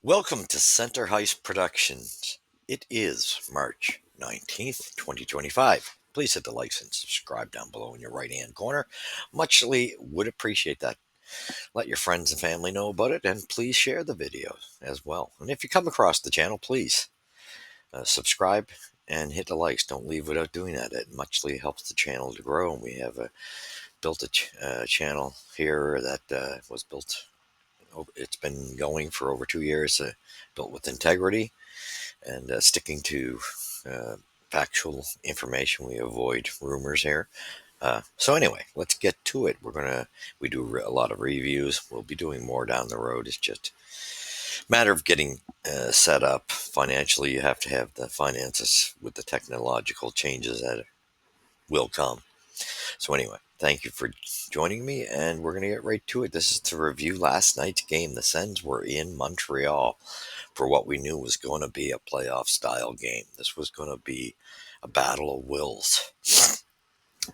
Welcome to Center Heist Productions. It is March 19th, 2025. Please hit the likes and subscribe down below in your right hand corner. Muchly would appreciate that. Let your friends and family know about it and please share the video as well. And if you come across the channel, please subscribe and hit the likes. Don't leave without doing that. It muchly helps the channel to grow. And we have built a channel here that was built. It's been going for over 2 years, built with integrity and sticking to uh, factual information. We avoid rumors here. So anyway, let's get to it. We do a lot of reviews. We'll be doing more down the road. It's just a matter of getting set up financially. You have to have the finances with the technological changes that will come. So anyway, thank you for joining me, and we're going to get right to it. This is to review last night's game. The Sens were in Montreal for what we knew was going to be a playoff style game. This was going to be a battle of wills.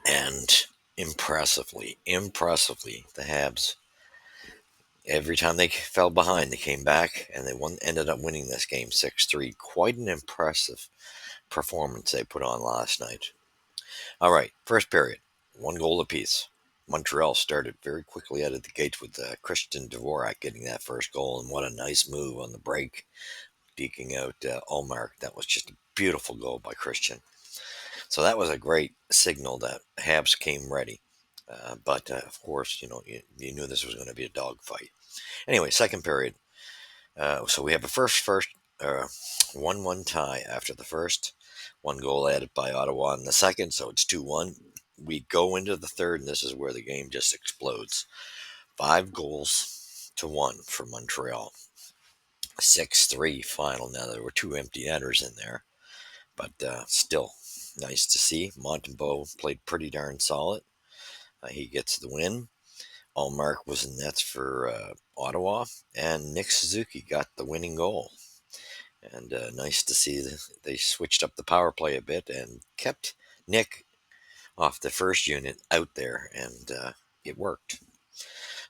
And impressively, the Habs, every time they fell behind, they came back and ended up winning this game 6-3. Quite an impressive performance they put on last night. All right, first period, 1 goal apiece. Montreal started very quickly out of the gates with Christian Dvorak getting that first goal, and what a nice move on the break, deking out Ulmark. That was just a beautiful goal by Christian. So that was a great signal that Habs came ready. But of course, you knew this was going to be a dogfight. Anyway, second period. So we have a first 1-1 tie after the first. 1 goal added by Ottawa in the second, so it's 2-1. We go into the third, and this is where the game just explodes. 5 goals to 1 for Montreal. 6-3 final. Now, there were 2 empty netters in there, but still nice to see. Montembeault played pretty darn solid. He gets the win. Allmark was in nets for Ottawa, and Nick Suzuki got the winning goal. And nice to see they switched up the power play a bit and kept Nick off the first unit out there, and it worked.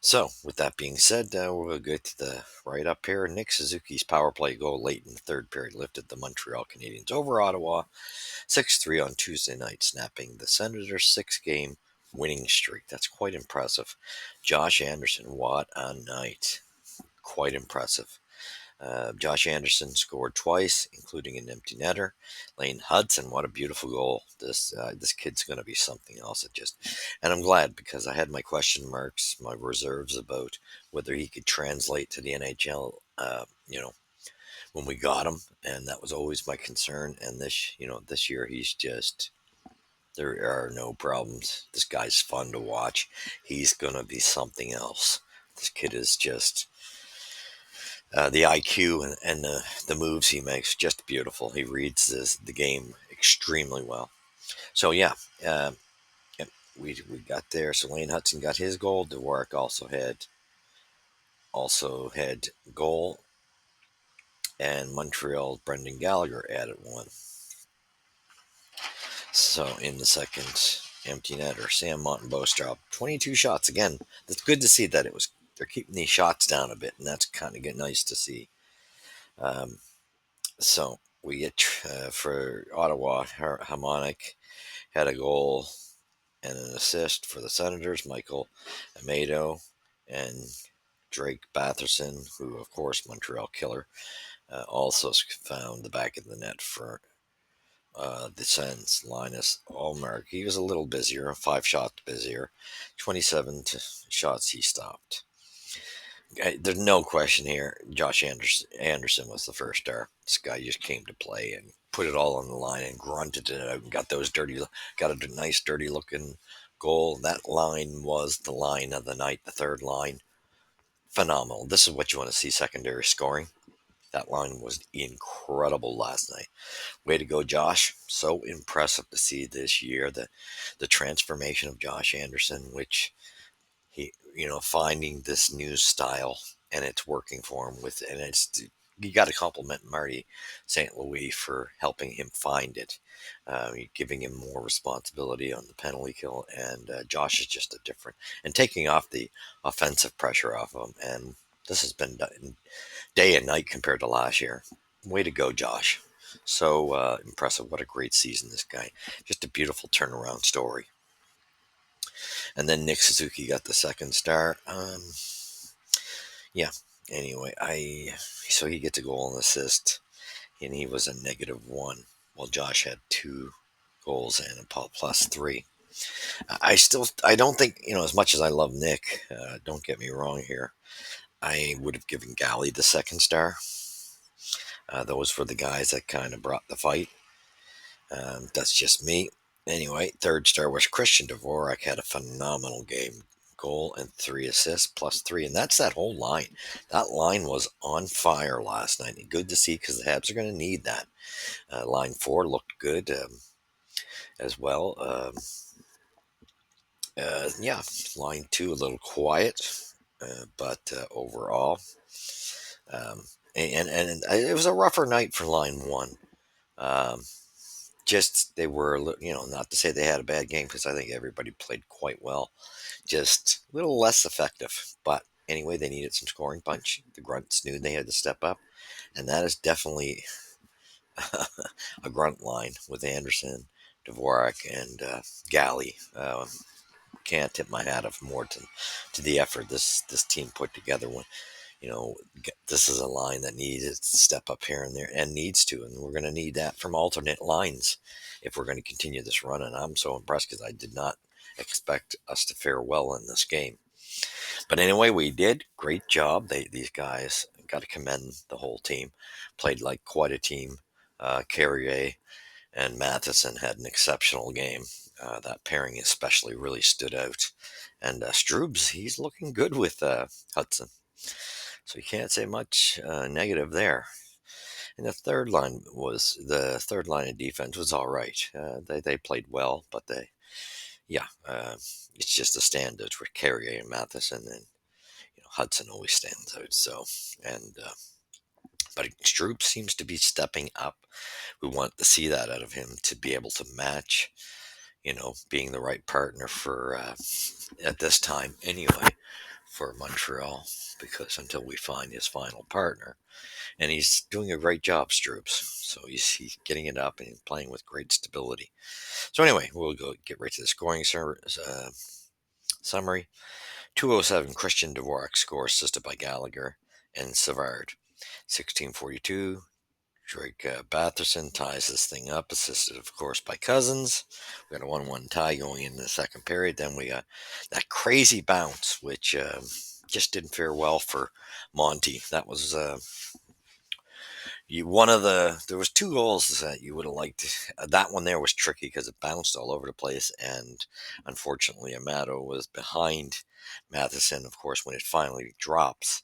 So, with that being said, we'll go to the right up here. Nick Suzuki's power play goal late in the third period lifted the Montreal Canadiens over Ottawa 6-3 on Tuesday night, snapping the Senators' 6-game winning streak. That's quite impressive. Josh Anderson, what a night. Quite impressive. Josh Anderson scored twice, including an empty netter. Lane Hudson, what a beautiful goal! This kid's going to be something else. And I'm glad because I had my question marks, my reserves about whether he could translate to the NHL. When we got him, and that was always my concern. And this year he's just there are no problems. This guy's fun to watch. He's going to be something else. This kid is just the IQ and the moves he makes, just beautiful. He reads the game extremely well. So, yeah, uh, yeah, we got there. So Lane Hudson got his goal. Dvorak also had goal. And Montreal Brendan Gallagher added one. So in the second empty netter, Sam Montembeault dropped 22 shots. Again, that's good to see that they're keeping these shots down a bit, and that's kind of nice to see. Um, so we get for Ottawa, Harmonic had a goal and an assist for the Senators, Michael Amado and Drake Batherson, who of course Montreal killer, also found the back of the net for the Sens. Linus Allmark, he was a little busier, 5 shots busier, 27 shots he stopped. There's no question here. Josh Anderson was the first star. This guy just came to play and put it all on the line and grunted it out and got a nice dirty looking goal. That line was the line of the night. The third line, phenomenal. This is what you want to see secondary scoring. That line was incredible last night. Way to go, Josh. So impressive to see this year the transformation of Josh Anderson, which he finding this new style, and it's working for him and you got to compliment Marty St. Louis for helping him find it, giving him more responsibility on the penalty kill, and Josh is just a different and taking off the offensive pressure off him, and This has been day and night compared to last year. Way to go, Josh. So impressive. What a great season, this guy. Just a beautiful turnaround story. And then Nick Suzuki got the second star. Yeah. Anyway, so he gets a goal and assist, and he was a -1. Well, Josh had 2 goals and a +3. I don't think, as much as I love Nick, don't get me wrong here. I would have given Galley the second star. Those were the guys that kind of brought the fight. That's just me. Anyway, third star was Christian Dvorak. Had a phenomenal game. Goal and 3 assists, +3. And that's that whole line. That line was on fire last night. And good to see because the Habs are going to need that. Line 4 looked good as well. Yeah, line 2 a little quiet. But overall, um, and it was a rougher night for line 1. Um, just they were, not to say they had a bad game because I think everybody played quite well. Just a little less effective. But anyway, they needed some scoring punch. The Grunts knew they had to step up, and that is definitely a grunt line with Anderson, Dvorak, and Galley. Can't tip my hat off more to the effort this team put together. When this is a line that needs to step up here and there and needs to, and we're going to need that from alternate lines if we're going to continue this run. And I'm so impressed because I did not expect us to fare well in this game. But anyway, we did. Great job. These guys, got to commend the whole team. Played like quite a team. Carrier and Matheson had an exceptional game. That pairing especially really stood out. And Stroobs, he's looking good with Hudson. So you can't say much negative there. And the third line of defense was all right. They played well, but yeah, it's just the standards with Carrier and Matheson, and Hudson always stands out. So, and but Stroop seems to be stepping up. We want to see that out of him to be able to match, being the right partner for at this time anyway for Montreal, because until we find his final partner, and he's doing a great job, Stroops. So he's getting it up and playing with great stability. So anyway, we'll go get right to the scoring summary. 207, Christian Dvorak score assisted by Gallagher and Savard. 1642, Drake Batherson ties this thing up, assisted, of course, by Cousins. We got a 1-1 tie going into the second period. Then we got that crazy bounce, which just didn't fare well for Monty. That was there was 2 goals that you would have liked. That one there was tricky because it bounced all over the place, and unfortunately, Amato was behind Matheson. Of course, when it finally drops,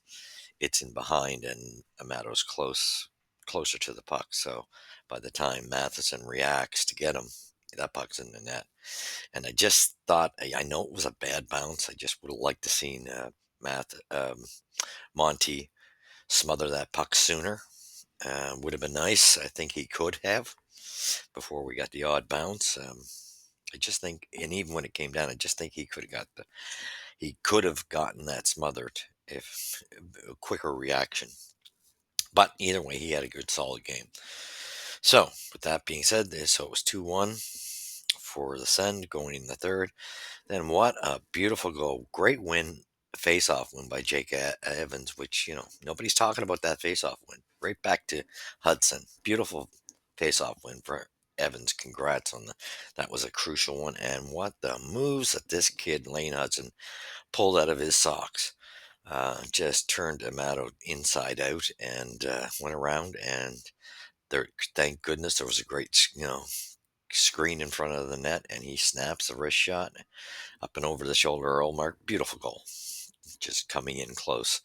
it's in behind, and Amato's closer to the puck. So by the time Matheson reacts to get him, that puck's in the net. And I just thought, I know it was a bad bounce. I just would have liked to seen Monty smother that puck sooner. Would have been nice. I think he could have before we got the odd bounce. I just think, and even when it came down, I just think he could have gotten that smothered if a quicker reaction. But either way, he had a good, solid game. So with that being said, so it was 2-1 for the Sens going in the third. Then what a beautiful goal, great win. Face-off win by Jake Evans, which nobody's talking about that face-off win. Right back to Hudson, beautiful face-off win for Evans. Congrats on that was a crucial one. And what the moves that this kid Lane Hudson pulled out of his socks, just turned Amato inside out and went around. And there, thank goodness, there was a great screen in front of the net, and he snaps the wrist shot up and over the shoulder. Earl Mark, beautiful goal, just coming in close,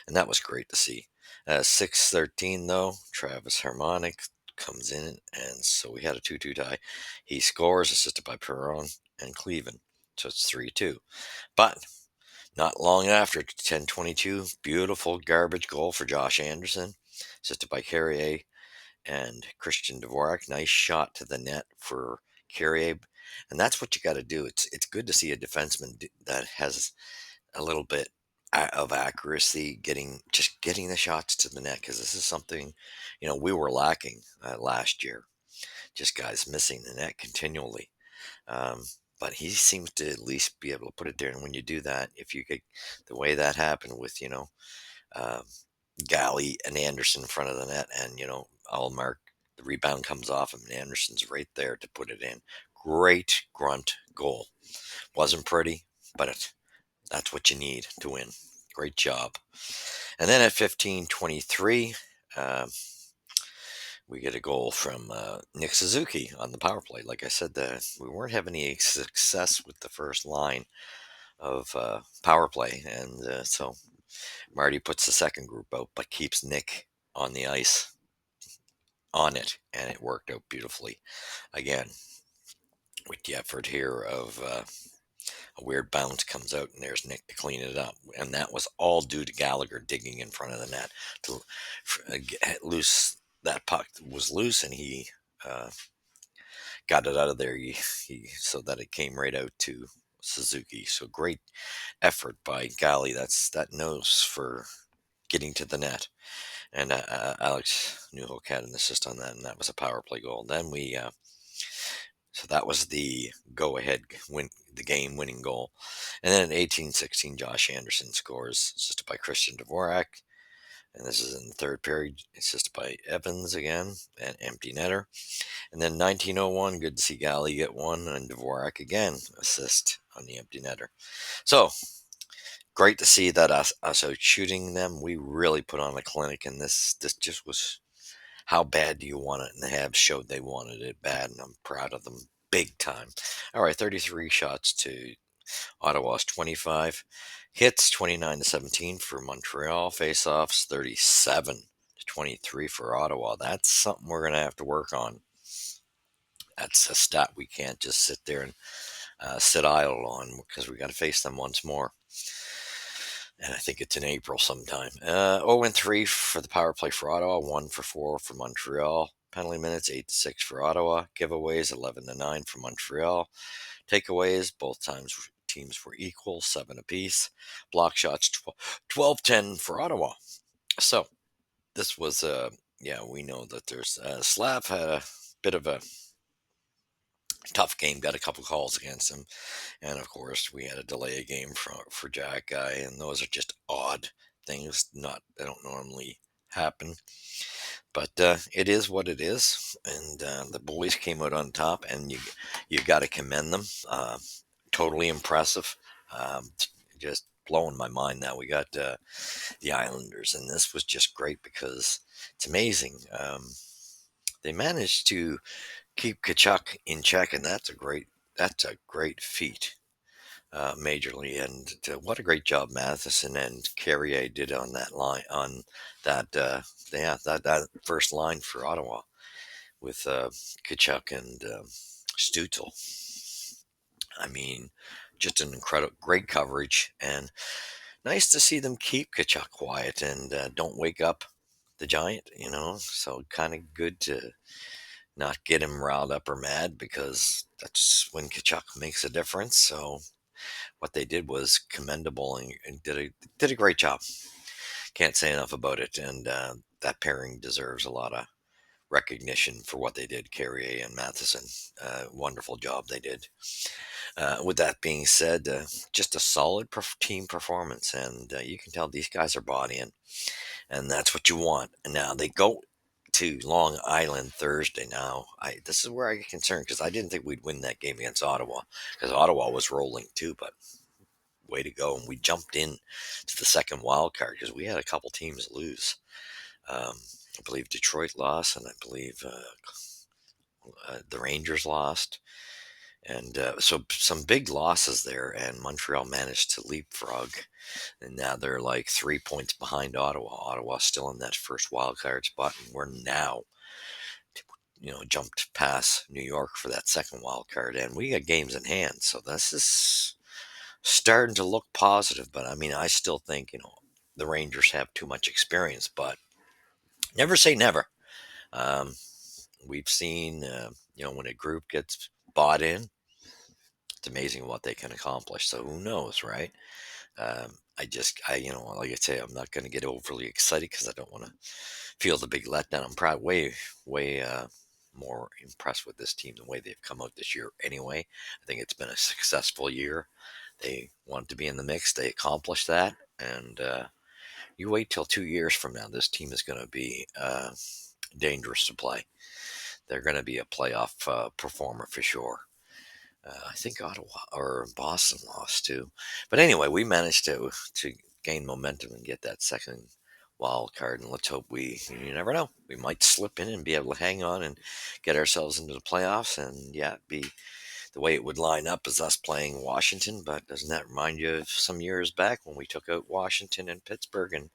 and that was great to see. 6:13 though, Travis Harmonic comes in, and so we had a 2-2 tie. He scores, assisted by Perron and Cleveland, so it's 3-2. But not long after, 10:22, beautiful garbage goal for Josh Anderson, assisted by Carrier and Christian Dvorak. Nice shot to the net for Carrier, and that's what you got to do. It's good to see a defenseman that has a little bit of accuracy, getting the shots to the net, because this is something we were lacking last year. Just guys missing the net continually. Um, but he seems to at least be able to put it there. And when you do that, if you get the way that happened with um, Galley and Anderson in front of the net, and Allmark, the rebound comes off him, and Anderson's right there to put it in. Great grunt goal. Wasn't pretty, but that's what you need to win. Great job. And then at 15:23, um, we get a goal from Nick Suzuki on the power play. Like I said, we weren't having any success with the first line of power play, and so Marty puts the second group out, but keeps Nick on the ice on it, and it worked out beautifully. Again, with the effort here of a weird bounce comes out, and there's Nick to clean it up, and that was all due to Gallagher digging in front of the net to get loose. That puck was loose, and he got it out of there. So that it came right out to Suzuki. So great effort by Galley. That knows for getting to the net. And Alex Newhook had an assist on that, and that was a power play goal. Then so that was the go-ahead win, the game-winning goal. And then in 18:16, Josh Anderson scores, assisted by Christian Dvorak. And this is in the third period, assisted by Evans again, an empty netter. And then 19:01, good to see Galley get one, and Dvorak again, assist on the empty netter. So great to see that us out shooting them. We really put on a clinic, and this just was, how bad do you want it? And the Habs showed they wanted it bad, and I'm proud of them big time. All right, 33 shots to Ottawa's 25. Hits 29-17 for Montreal. Faceoffs 37-23 for Ottawa. That's something we're going to have to work on. That's a stat we can't just sit there and sit idle on, because we got to face them once more. And I think it's in April sometime. 0-3 for the power play for Ottawa, 1-4 for Montreal. Penalty minutes 8-6 for Ottawa. Giveaways 11-9 for Montreal. Takeaways, both times teams were equal, 7 apiece. Block shots 12-10 for Ottawa. So this was yeah, we know that there's Slav had a bit of a tough game, got a couple calls against him. And of course, we had a delay game for Jack Guy, and those are just odd things. They don't normally happen, but it is what it is. And the boys came out on top, and you got to commend them. Totally impressive. Um, just blowing my mind now. We got the Islanders, and this was just great because it's amazing. They managed to keep Kachuk in check, and that's a great feat, majorly. And what a great job Matheson and Carrier did on that line, on that yeah, that first line for Ottawa with Kachuk and Stutzel. I mean, just an incredible, great coverage, and nice to see them keep Kachuk quiet and don't wake up the giant. So kind of good to not get him riled up or mad, because that's when Kachuk makes a difference. So what they did was commendable, and did a great job. Can't say enough about it, and that pairing deserves a lot of recognition for what they did. Carrier and Matheson, wonderful job they did. With that being said, just a solid team performance, and you can tell these guys are bought in, and that's what you want. And now they go to Long Island Thursday. Now, this is where I get concerned, because I didn't think we'd win that game against Ottawa, because Ottawa was rolling too, but way to go. And we jumped in to the second wild card, because we had a couple teams lose. I believe Detroit lost, and I believe the Rangers lost. And so some big losses there, and Montreal managed to leapfrog. And now they're like 3 points behind Ottawa. Ottawa's still in that first wild card spot, and we're now, jumped past New York for that second wild card, and we got games in hand. So this is starting to look positive. But I mean, I still think the Rangers have too much experience, but never say never. Um, we've seen, when a group gets bought in, it's amazing what they can accomplish. So who knows, right? like I say, I'm not going to get overly excited because I don't want to feel the big letdown. I'm probably way more impressed with this team the way they've come out this year. Anyway, I think it's been a successful year. They want to be in the mix. They accomplished that, and you wait till 2 years from now. This team is going to be dangerous to play. They're going to be a playoff performer for sure. I think Ottawa or Boston lost too. But anyway, we managed to gain momentum and get that second wild card. And let's hope you never know, we might slip in and be able to hang on and get ourselves into the playoffs. And yeah, be the way it would line up is us playing Washington. But doesn't that remind you of some years back when we took out Washington and Pittsburgh and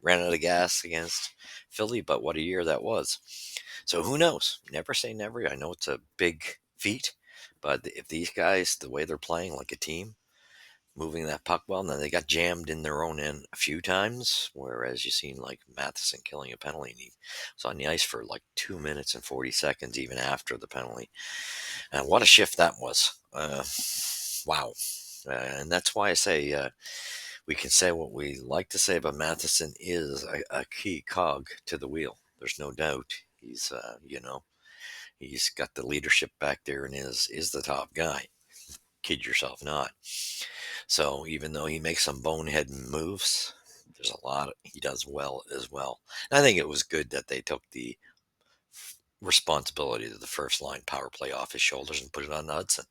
ran out of gas against Philly? But what a year that was. So who knows? Never say never. I know it's a big feat, but if these guys, the way they're playing like a team, moving that puck well, now they got jammed in their own end a few times, whereas you seen like Matheson killing a penalty, and he was on the ice for like 2 minutes and 40 seconds even after the penalty. And what a shift that was. Wow. And that's why I say we can say what we like to say, but Matheson is a key cog to the wheel. There's no doubt. He's got the leadership back there and is the top guy. Kid yourself not. So even though he makes some bonehead moves, there's a lot he does well as well. And I think it was good that they took the responsibility of the first line power play off his shoulders and put it on Hudson.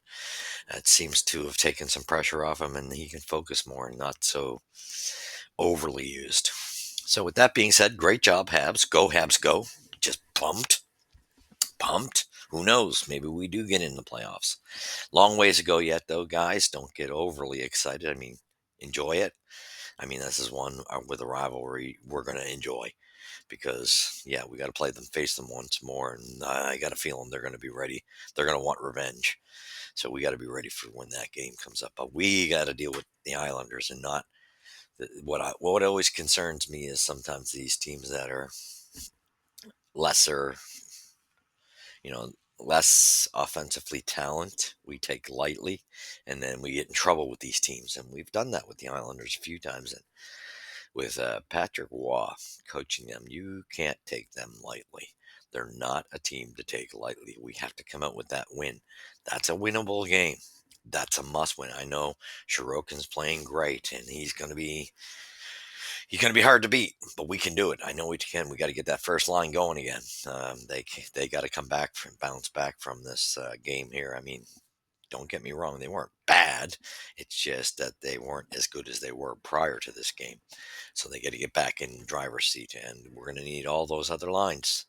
It seems to have taken some pressure off him, and he can focus more and not so overly used. So with that being said, great job, Habs. Go Habs, go. Just pumped. Who knows? Maybe we do get in the playoffs. Long ways to go yet, though, guys. Don't get overly excited. I mean, enjoy it. I mean, this is one with a rivalry we're going to enjoy because, yeah, we got to play them, face them once more. And I got a feeling they're going to be ready. They're going to want revenge. So we got to be ready for when that game comes up. But we got to deal with the Islanders and not what always concerns me is sometimes these teams that are lesser, you know, less offensively talent, we take lightly, and then we get in trouble with these teams. And we've done that with the Islanders a few times. And with Patrick Waugh coaching them, you can't take them lightly. They're not a team to take lightly. We have to come out with that win. That's a winnable game. That's a must win. I know Shirokin's playing great, and he's going to be hard to beat, but we can do it. I know we can. We got to get that first line going again. They got to come back from bounce back from this game here. I mean, don't get me wrong, they weren't bad. It's just that they weren't as good as they were prior to this game. So they got to get back in driver's seat, and we're going to need all those other lines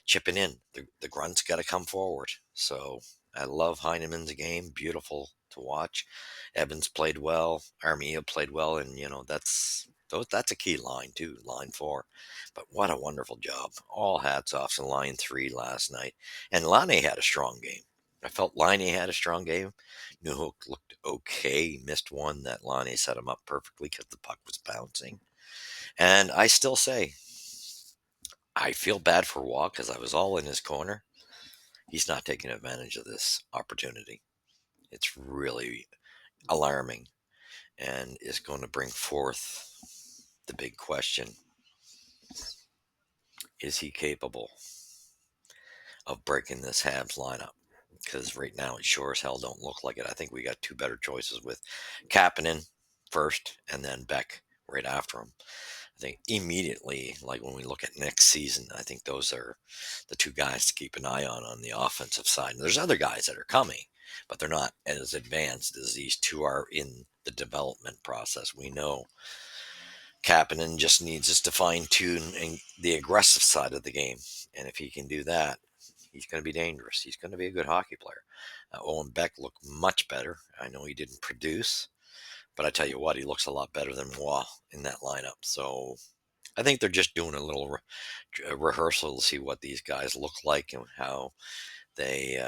chipping in. The grunts got to come forward. So I love Heineman's game. Beautiful to watch. Evans played well. Armia played well, and that's a key line too, line four. But what a wonderful job! All hats off to line three last night, and Lane had a strong game. I felt Lane had a strong game. Newhook looked okay. He missed one that Lane set him up perfectly because the puck was bouncing. And I still say I feel bad for Waugh because I was all in his corner. He's not taking advantage of this opportunity. It's really alarming and is going to bring forth the big question: is he capable of breaking this Habs lineup? Because right now it sure as hell don't look like it. I think we got two better choices with Kapanen first and then Beck right after him. I think immediately, like when we look at next season, I think those are the two guys to keep an eye on the offensive side. And there's other guys that are coming, but they're not as advanced as these two are in the development process. We know Kapanen just needs us to fine tune the aggressive side of the game. And if he can do that, he's going to be dangerous. He's going to be a good hockey player. Owen Beck looked much better. I know he didn't produce, but I tell you what, he looks a lot better than Waugh in that lineup. So I think they're just doing a little rehearsal to see what these guys look like and how they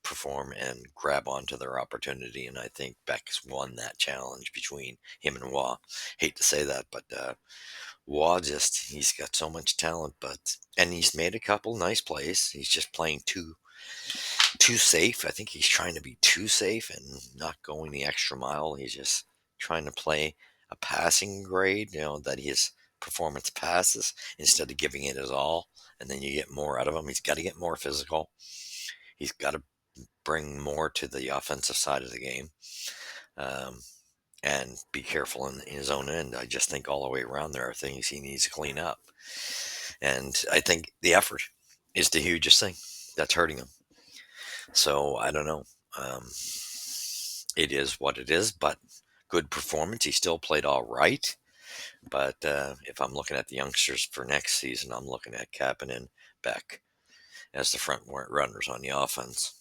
perform and grab onto their opportunity. And I think Beck's won that challenge between him and Waugh. Hate to say that, but Waugh he's got so much talent, and he's made a couple nice plays. He's just playing too safe. I think he's trying to be too safe and not going the extra mile. He's just trying to play a passing grade, that his performance passes instead of giving it his all, and then you get more out of him. He's got to get more physical. He's got to bring more to the offensive side of the game, um, and be careful in his own end. I just think all the way around there are things he needs to clean up, and I think the effort is the hugest thing that's hurting him. So I don't know. Um, it is what it is, but good performance. He still played all right. But if I'm looking at the youngsters for next season, I'm looking at Kapanen and Beck as the front runners on the offense.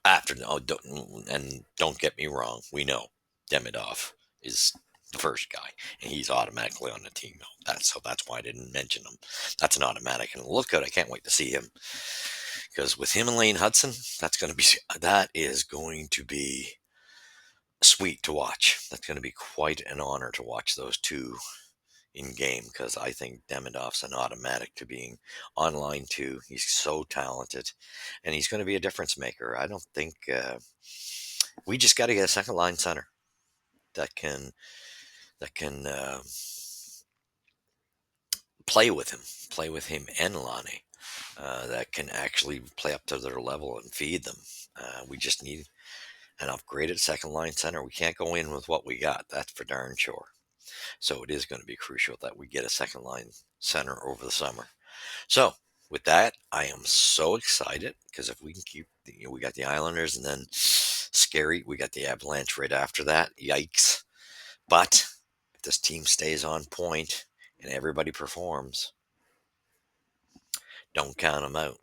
And don't get me wrong, we know Demidov is the first guy, and he's automatically on the team. That's why I didn't mention him. That's an automatic, and look good. I can't wait to see him, because with him and Lane Hudson, that is going to be sweet to watch. That's going to be quite an honor to watch those two in game, because I think Demidov's an automatic to being online too. He's so talented, and he's going to be a difference maker. I don't think we just got to get a second line center that can play with him and Lonnie, that can actually play up to their level and feed them. We just need an upgraded second line center. We can't go in with what we got. That's for darn sure. So it is going to be crucial that we get a second line center over the summer. So with that, I am so excited, because if we can keep, we got the Islanders, and then scary, we got the Avalanche right after that. Yikes. But if this team stays on point and everybody performs, don't count them out.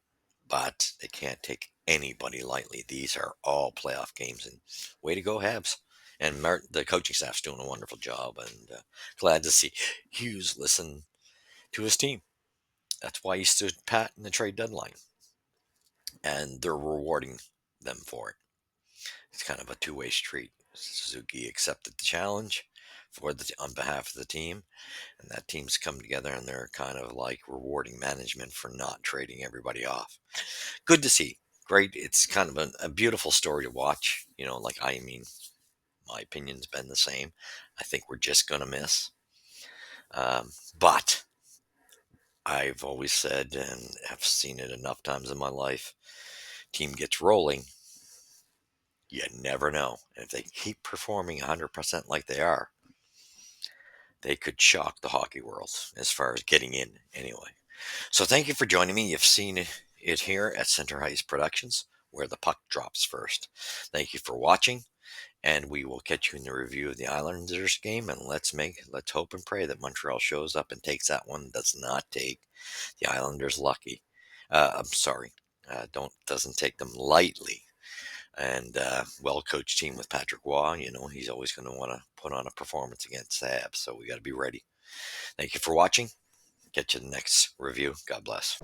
But they can't take anybody lightly. These are all playoff games, and way to go, Habs. And the coaching staff's doing a wonderful job, and glad to see Hughes listen to his team. That's why he stood pat in the trade deadline, and they're rewarding them for it. It's kind of a two-way street. Suzuki accepted the challenge on behalf of the team, and that team's come together, and they're kind of like rewarding management for not trading everybody off. Good to see. Great. It's kind of a beautiful story to watch. My opinion's been the same. I think we're just going to miss. But I've always said, and have seen it enough times in my life, team gets rolling, you never know. And if they keep performing 100% like they are, they could shock the hockey world as far as getting in anyway. So thank you for joining me. You've seen it here at Center Heights Productions, where the puck drops first. Thank you for watching, and we will catch you in the review of the Islanders game. And let's hope and pray that Montreal shows up and takes that one. Does not take the Islanders lucky. I'm sorry, doesn't take them lightly. And well-coached team with Patrick Waugh, he's always going to want to put on a performance against the Habs. So we got to be ready. Thank you for watching. Get you the next review. God bless.